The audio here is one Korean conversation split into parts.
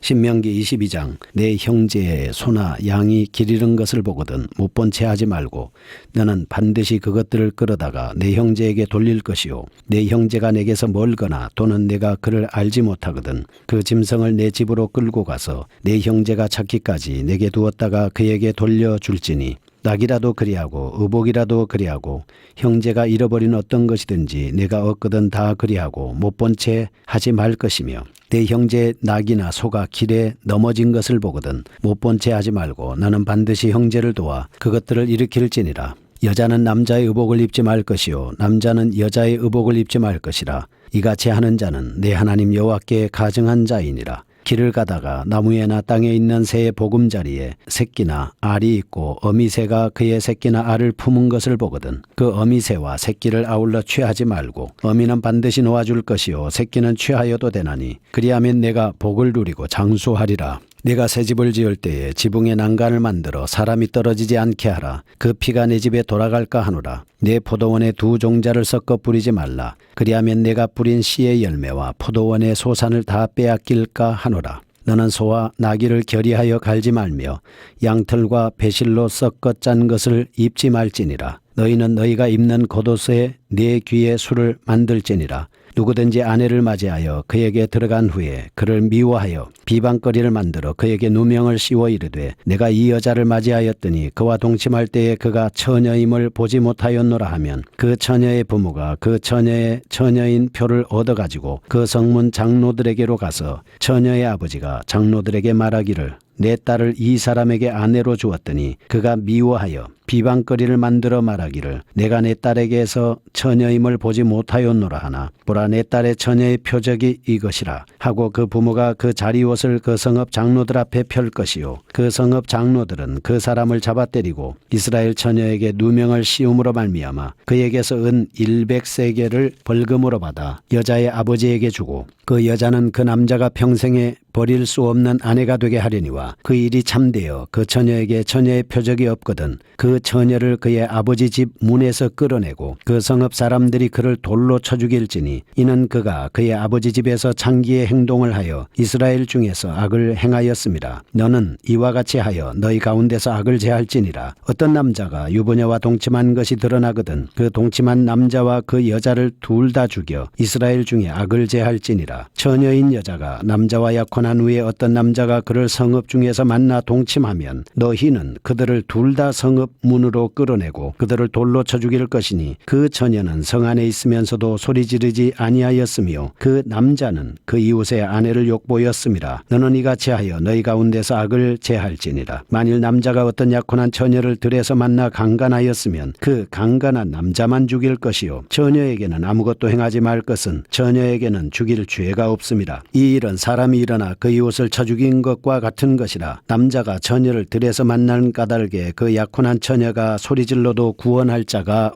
신명기 22장 내 형제의 소나 양이 길 잃은 것을 보거든 못 본 채 하지 말고 너는 반드시 그것들을 끌어다가 내 형제에게 돌릴 것이요 내 형제가 내게서 멀거나 또는 내가 그를 알지 못하거든 그 짐승을 내 집으로 끌고 가서 내 형제가 찾기까지 내게 두었다가 그에게 돌려줄지니 낙이라도 그리하고 의복이라도 그리하고 형제가 잃어버린 어떤 것이든지 내가 얻거든 다 그리하고 못 본 채 하지 말 것이며 내 형제의 낙이나 소가 길에 넘어진 것을 보거든 못 본 채 하지 말고 너는 반드시 형제를 도와 그것들을 일으킬지니라. 여자는 남자의 의복을 입지 말 것이요 남자는 여자의 의복을 입지 말 것이라. 이같이 하는 자는 내 하나님 여호와께 가증한 자이니라. 길을 가다가 나무에나 땅에 있는 새의 보금자리에 새끼나 알이 있고 어미새가 그의 새끼나 알을 품은 것을 보거든 그 어미새와 새끼를 아울러 취하지 말고 어미는 반드시 놓아줄 것이요 새끼는 취하여도 되나니 그리하면 내가 복을 누리고 장수하리라. 내가 새 집을 지을 때에 지붕에 난간을 만들어 사람이 떨어지지 않게 하라. 그 피가 내 집에 돌아갈까 하노라. 내 포도원에 두 종자를 섞어 뿌리지 말라. 그리하면 내가 뿌린 씨의 열매와 포도원의 소산을 다 빼앗길까 하노라. 너는 소와 나귀를 결의하여 갈지 말며 양털과 배실로 섞어 짠 것을 입지 말지니라. 너희는 너희가 입는 겉옷에 네 귀에 술을 만들지니라. 누구든지 아내를 맞이하여 그에게 들어간 후에 그를 미워하여 비방거리를 만들어 그에게 누명을 씌워 이르되 내가 이 여자를 맞이하였더니 그와 동침할 때에 그가 처녀임을 보지 못하였노라 하면 그 처녀의 부모가 그 처녀의 처녀인 표를 얻어가지고 그 성문 장로들에게로 가서 처녀의 아버지가 장로들에게 말하기를 내 딸을 이 사람에게 아내로 주었더니 그가 미워하여 비방거리를 만들어 말하기를 내가 내 딸에게서 처녀임을 보지 못하였노라 하나 보라 내 딸의 처녀의 표적이 이것이라 하고 그 부모가 그 자리옷을 그 성읍 장로들 앞에 펼 것이요 그 성읍 장로들은 그 사람을 잡아 때리고 이스라엘 처녀에게 누명을 씌움으로 말미암아 그에게서 은 100세겔을 벌금으로 받아 여자의 아버지에게 주고 그 여자는 그 남자가 평생에 버릴 수 없는 아내가 되게 하려니와 그 일이 참되어 그 처녀에게 처녀의 표적이 없거든 그 처녀를 그의 아버지 집 문에서 끌어내고 그 성읍 사람들이 그를 돌로 쳐 죽일지니 이는 그가 그의 아버지 집에서 창기의 행동을 하여 이스라엘 중에서 악을 행하였습니다. 너는 이와 같이 하여 너희 가운데서 악을 제할지니라. 어떤 남자가 유부녀와 동침한 것이 드러나거든 그 동침한 남자와 그 여자를 둘 다 죽여 이스라엘 중에 악을 제할지니라. 처녀인 여자가 남자와 약혼한 후에 어떤 남자가 그를 성읍 중에서 만나 동침하면 너희는 그들을 둘 다 성읍 문으로 끌어내고 그들을 돌로 쳐 죽일 것이니 그 처녀는 성 안에 있으면서도 소리 지르지 아니하였으며 그 남자는 그 이웃의 아내를 욕보였음이라. 너는 이같이 하여 너희 가운데서 악을 제할지니라. 만일 남자가 어떤 약혼한 처녀를 들에서 만나 강간하였으면 그 강간한 남자만 죽일 것이요 처녀에게는 아무것도 행하지 말 것은 처녀에게는 죽일 죄가 없음이라. 이 일은 사람이 일어나 그 이웃을 쳐 죽인 것과 같은 것이라. 남자가 처녀를 들에서 만난 까닭에 그 약혼한 처녀가 소리질러도 구원할 자가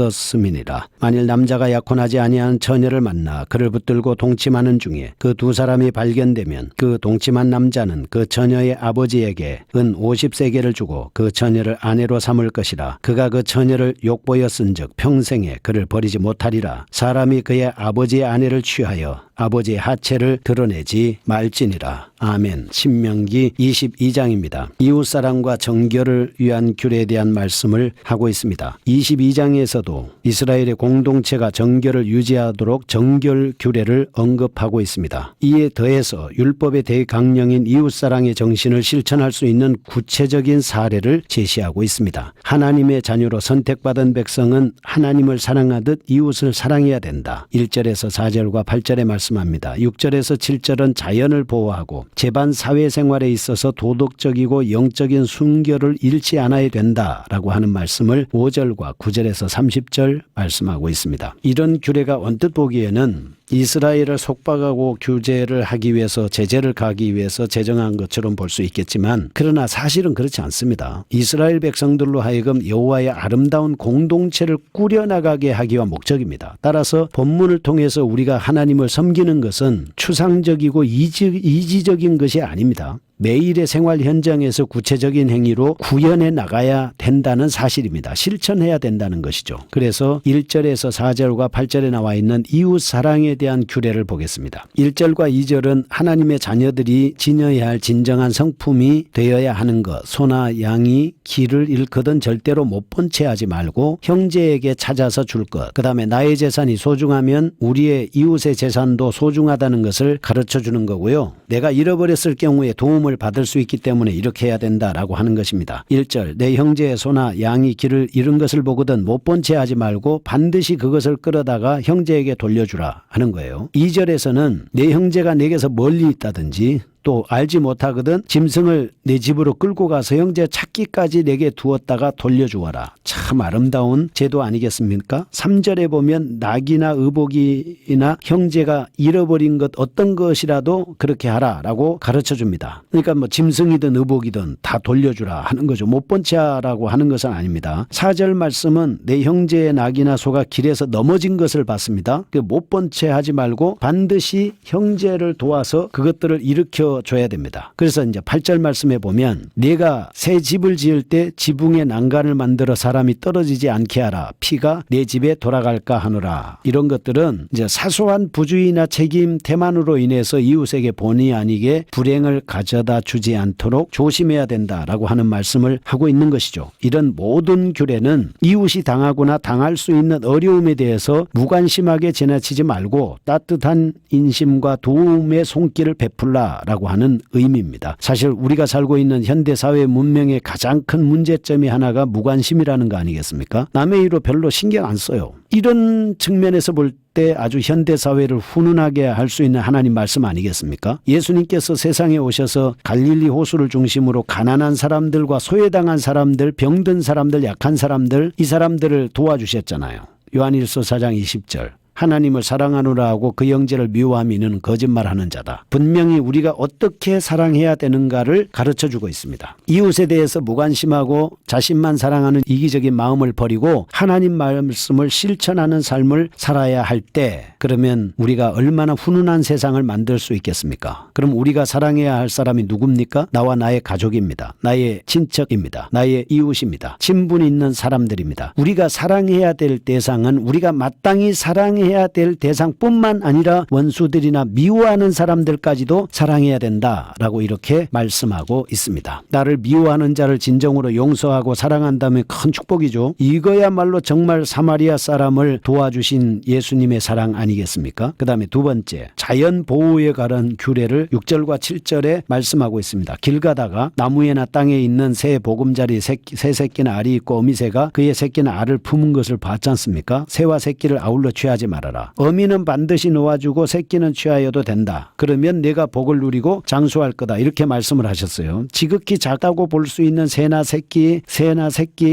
없었음이니라. 만일 남자가 약혼하지 아니한 처녀를 만나 그를 붙들고 동침하는 중에 그 두 사람이 발견되면 그 동침한 남자는 그 처녀의 아버지에게 은 50세겔을 주고 그 처녀를 아내로 삼을 것이라. 그가 그 처녀를 욕보였은즉 평생에 그를 버리지 못하리라. 사람이 그의 아버지의 아내를 취하여 아버지의 하체를 드러내지 말지니라. 아멘. 신명기 22장입니다. 이웃사랑과 정결을 위한 규례에 대한 말씀을 하고 있습니다. 22장에서도 이스라엘의 공동체가 정결을 유지하도록 정결 규례를 언급하고 있습니다. 이에 더해서 율법의 대강령인 이웃사랑의 정신을 실천할 수 있는 구체적인 사례를 제시하고 있습니다. 하나님의 자녀로 선택받은 백성은 하나님을 사랑하듯 이웃을 사랑해야 된다. 1절에서 4절과 8절의 말씀합니다. 6절에서 7절은 자연을 보호하고 제반 사회생활에 있어서 도덕적이고 영적인 순결을 잃지 않아야 된다라고 하는 말씀을 5절과 9절에서 30절 말씀하고 있습니다. 이런 규례가 언뜻 보기에는 이스라엘을 속박하고 규제를 하기 위해서 제재를 가기 위해서 제정한 것처럼 볼 수 있겠지만 그러나 사실은 그렇지 않습니다. 이스라엘 백성들로 하여금 여호와의 아름다운 공동체를 꾸려나가게 하기 위한 목적입니다. 따라서 본문을 통해서 우리가 하나님을 섬기는 것은 추상적이고 이지적인 것이 아닙니다. 매일의 생활 현장에서 구체적인 행위로 구현해 나가야 된다는 사실입니다. 실천해야 된다는 것이죠. 그래서 1절에서 4절과 8절에 나와 있는 이웃 사랑에 대한 규례를 보겠습니다. 1절과 2절은 하나님의 자녀들이 지녀야 할 진정한 성품이 되어야 하는 것. 소나 양이 길을 잃거든 절대로 못 본 채 하지 말고 형제에게 찾아서 줄 것. 그 다음에 나의 재산이 소중하면 우리의 이웃의 재산도 소중하다는 것을 가르쳐 주는 거고요. 내가 잃어버렸을 경우에 도움을 받을 수 있기 때문에 이렇게 해야 된다라고 하는 것입니다. 1절 내 형제의 소나 양이 길을 잃은 것을 보거든 못 본 채 하지 말고 반드시 그것을 끌어다가 형제에게 돌려주라 하는 거예요. 2절에서는 내 형제가 내게서 멀리 있다든지 또 알지 못하거든 짐승을 내 집으로 끌고 가서 형제 찾기까지 내게 두었다가 돌려주어라. 참 아름다운 제도 아니겠습니까? 3절에 보면 낙이나 의복이나 형제가 잃어버린 것 어떤 것이라도 그렇게 하라라고 가르쳐줍니다. 그러니까 뭐 짐승이든 의복이든 다 돌려주라 하는 거죠. 못 본 채 하라고 하는 것은 아닙니다. 4절 말씀은 내 형제의 낙이나 소가 길에서 넘어진 것을 봤습니다. 못 본 채 하지 말고 반드시 형제를 도와서 그것들을 일으켜 줘야 됩니다. 그래서 이제 8절 말씀에 보면 내가 새 집을 지을 때 지붕에 난간을 만들어 사람이 떨어지지 않게 하라. 피가 내 집에 돌아갈까 하노라. 이런 것들은 이제 사소한 부주의나 책임 태만으로 인해서 이웃에게 본의 아니게 불행을 가져다 주지 않도록 조심해야 된다라고 하는 말씀을 하고 있는 것이죠. 이런 모든 규례는 이웃이 당하거나 당할 수 있는 어려움에 대해서 무관심하게 지나치지 말고 따뜻한 인심과 도움의 손길을 베풀라라고 하는 의미입니다. 사실 우리가 살고 있는 현대사회 문명의 가장 큰 문제점이 하나가 무관심이라는 거 아니겠습니까? 남의 일로 별로 신경 안 써요. 이런 측면에서 볼 때 아주 현대사회를 훈훈하게 할 수 있는 하나님 말씀 아니겠습니까? 예수님께서 세상에 오셔서 갈릴리 호수를 중심으로 가난한 사람들과 소외당한 사람들, 병든 사람들, 약한 사람들, 이 사람들을 도와주셨잖아요. 요한일서 4장 20절. 하나님을 사랑하노라 하고 그 형제를 미워함이 이는 거짓말하는 자다. 분명히 우리가 어떻게 사랑해야 되는가를 가르쳐주고 있습니다. 이웃에 대해서 무관심하고 자신만 사랑하는 이기적인 마음을 버리고 하나님 말씀을 실천하는 삶을 살아야 할 때 그러면 우리가 얼마나 훈훈한 세상을 만들 수 있겠습니까? 그럼 우리가 사랑해야 할 사람이 누굽니까? 나와 나의 가족입니다. 나의 친척입니다. 나의 이웃입니다. 친분 있는 사람들입니다. 우리가 사랑해야 될 대상은 우리가 마땅히 사랑해야 될 대상뿐만 아니라 원수들이나 미워하는 사람들까지도 사랑해야 된다라고 이렇게 말씀하고 있습니다. 나를 미워하는 자를 진정으로 용서하고 사랑한다면 큰 축복이죠. 이거야말로 정말 사마리아 사람을 도와주신 예수님의 사랑 아니겠습니까? 그 다음에 두 번째, 자연 보호에 관한 규례를 6절과 7절에 말씀하고 있습니다. 길 가다가 나무에나 땅에 있는 새 보금자리 새 새끼는 알이 있고 어미새가 그의 새끼는 알을 품은 것을 봤지 않습니까? 새와 새끼를 아울러 취하지 말아라. 어미는 반드시 놓아주고 새끼는 취하여도 된다. 그러면 내가 복을 누리고 장수할 거다. 이렇게 말씀을 하셨어요. 지극히 작다고 볼 수 있는 새나 새끼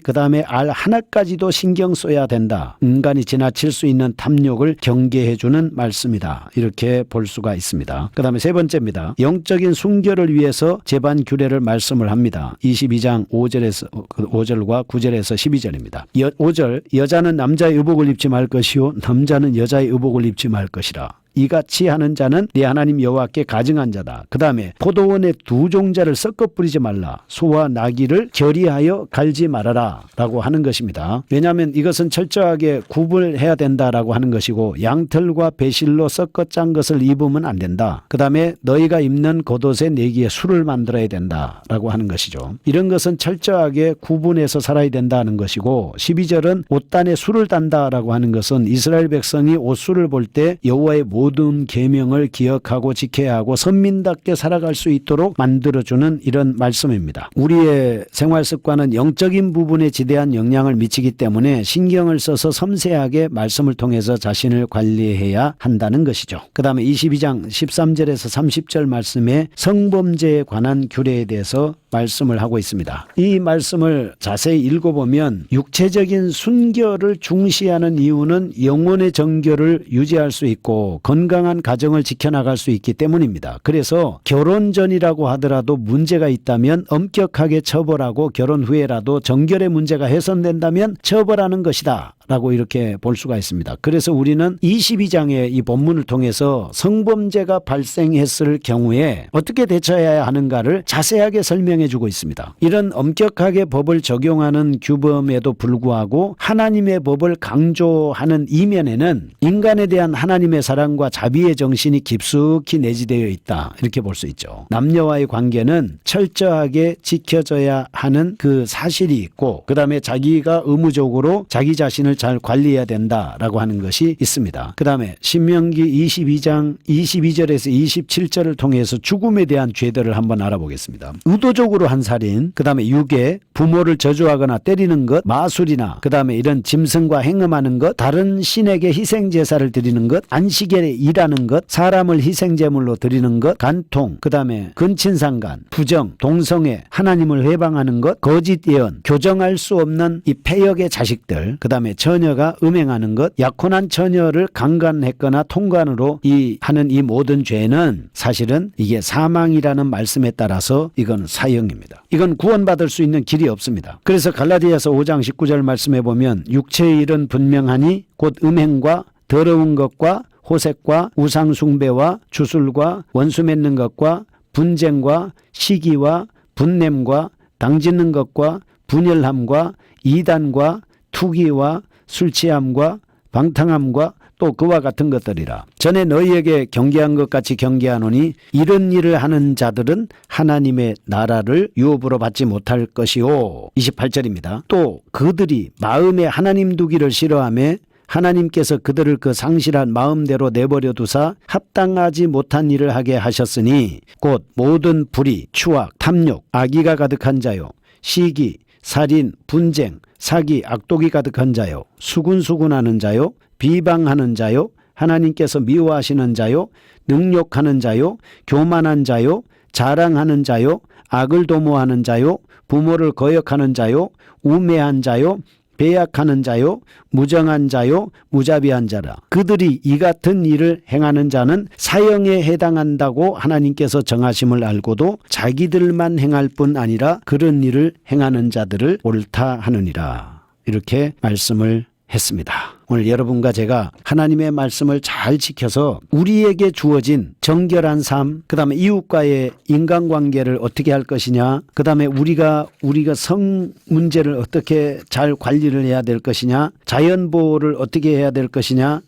그 다음에 알 하나까지도 신경 써야 된다. 인간이 지나칠 수 있는 탐욕을 경계해주는 말씀이다. 이렇게 볼 수가 있습니다. 그 다음에 세 번째입니다. 영적인 순결을 위해서 제반 규례를 말씀을 합니다. 22장 5절과 9절에서 12절입니다. 5절 여자는 남자의 의복을 입지 말 것이요 남자는 여자의 의복을 입지 말 것이라. 이같이 하는 자는 네 하나님 여호와께 가증한 자다. 그 다음에 포도원에 두 종자를 섞어 뿌리지 말라. 소와 나귀를 결의하여 갈지 말아라 라고 하는 것입니다. 왜냐하면 이것은 철저하게 구분해야 된다라고 하는 것이고 양털과 배실로 섞어 짠 것을 입으면 안 된다. 그 다음에 너희가 입는 겉옷에 내기에 술을 만들어야 된다라고 하는 것이죠. 이런 것은 철저하게 구분해서 살아야 된다는 것이고 12절은 옷단에 술을 딴다라고 하는 것은 이스라엘 백성이 옷술을 볼 때 여호와의 모든 계명을 기억하고 지켜야 하고 선민답게 살아갈 수 있도록 만들어주는 이런 말씀입니다. 우리의 생활 습관은 영적인 부분에 지대한 영향을 미치기 때문에 신경을 써서 섬세하게 말씀을 통해서 자신을 관리해야 한다는 것이죠. 그 다음에 22장 13절에서 30절 말씀에 성범죄에 관한 규례에 대해서 말씀을 하고 있습니다. 이 말씀을 자세히 읽어보면 육체적인 순결을 중시하는 이유는 영혼의 정결을 유지할 수 있고 건강한 가정을 지켜나갈 수 있기 때문입니다. 그래서 결혼 전이라고 하더라도 문제가 있다면 엄격하게 처벌하고 결혼 후에라도 정결의 문제가 훼손된다면 처벌하는 것이다 있다라고 이렇게 볼 수가 있습니다. 그래서 우리는 22장의 이 본문을 통해서 성범죄가 발생했을 경우에 어떻게 대처해야 하는가를 자세하게 설명해 주고 있습니다. 이런 엄격하게 법을 적용하는 규범에도 불구하고 하나님의 법을 강조하는 이면에는 인간에 대한 하나님의 사랑과 자비의 정신이 깊숙이 내재되어 있다, 이렇게 볼 수 있죠. 남녀와의 관계는 철저하게 지켜져야 하는 그 사실이 있고, 그 다음에 자기가 의무적으로 자기 자신을 잘 관리해야 된다라고 하는 것이 있습니다. 그 다음에 신명기 22장 22절에서 27절을 통해서 죽음에 대한 죄들을 한번 알아보겠습니다. 의도적으로 한 살인, 그 다음에 유괴, 부모를 저주하거나 때리는 것, 마술이나 그 다음에 이런 짐승과 행음하는 것, 다른 신에게 희생제사를 드리는 것, 안식일에 일하는 것, 사람을 희생제물로 드리는 것, 간통, 그 다음에 근친상간, 부정, 동성애, 하나님을 회방하는 것, 거짓 예언, 교정할 수 없는 이 폐역의 자식들, 그 다음에 처녀가 음행하는 것, 약혼한 처녀를 강간했거나 통간으로 하는 이 모든 죄는 사실은 이게 사망이라는 말씀에 따라서 이건 사형입니다. 이건 구원받을 수 있는 길이 없습니다. 그래서 갈라디아서 5장 19절 말씀해 보면 육체의 일은 분명하니 곧 음행과 더러운 것과 호색과 우상숭배와 주술과 원수 맺는 것과 분쟁과 시기와 분냄과 당짓는 것과 분열함과 이단과 투기와 술취함과 방탕함과 또 그와 같은 것들이라. 전에 너희에게 경계한 것 같이 경계하노니 이런 일을 하는 자들은 하나님의 나라를 유업으로 받지 못할 것이요. 28절입니다. 또 그들이 마음에 하나님 두기를 싫어하며 하나님께서 그들을 그 상실한 마음대로 내버려 두사 합당하지 못한 일을 하게 하셨으니 곧 모든 불의, 추악, 탐욕, 악의가 가득한 자요, 시기, 살인, 분쟁, 사기, 악독이 가득한 자요, 수군수군하는 자요, 비방하는 자요, 하나님께서 미워하시는 자요, 능욕하는 자요, 교만한 자요, 자랑하는 자요, 악을 도모하는 자요, 부모를 거역하는 자요, 우매한 자요, 배약하는 자요, 무정한 자요, 무자비한 자라. 그들이 이 같은 일을 행하는 자는 사형에 해당한다고 하나님께서 정하심을 알고도 자기들만 행할 뿐 아니라 그런 일을 행하는 자들을 옳다 하느니라. 이렇게 말씀을 했습니다. 오늘 여러분과 제가 하나님의 말씀을 잘 지켜서 우리에게 주어진 정결한 삶, 그 다음에 이웃과의 인간관계를 어떻게 할 것이냐, 그 다음에 우리가 성 문제를 어떻게 잘 관리를 해야 될 것이냐, 자연보호를 어떻게 해야 될 것이냐,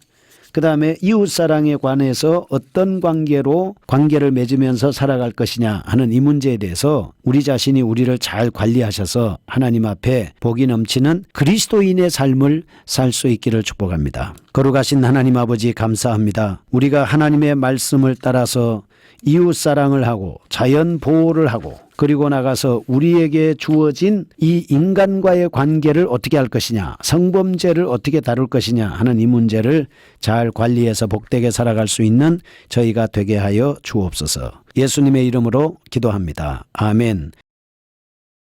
그 다음에 이웃사랑에 관해서 어떤 관계를 맺으면서 살아갈 것이냐 하는 이 문제에 대해서 우리 자신이 우리를 잘 관리하셔서 하나님 앞에 복이 넘치는 그리스도인의 삶을 살 수 있기를 축복합니다. 거룩하신 하나님 아버지 감사합니다. 우리가 하나님의 말씀을 따라서 이웃사랑을 하고 자연보호를 하고 그리고 나가서 우리에게 주어진 이 인간과의 관계를 어떻게 할 것이냐, 성범죄를 어떻게 다룰 것이냐 하는 이 문제를 잘 관리해서 복되게 살아갈 수 있는 저희가 되게 하여 주옵소서. 예수님의 이름으로 기도합니다. 아멘.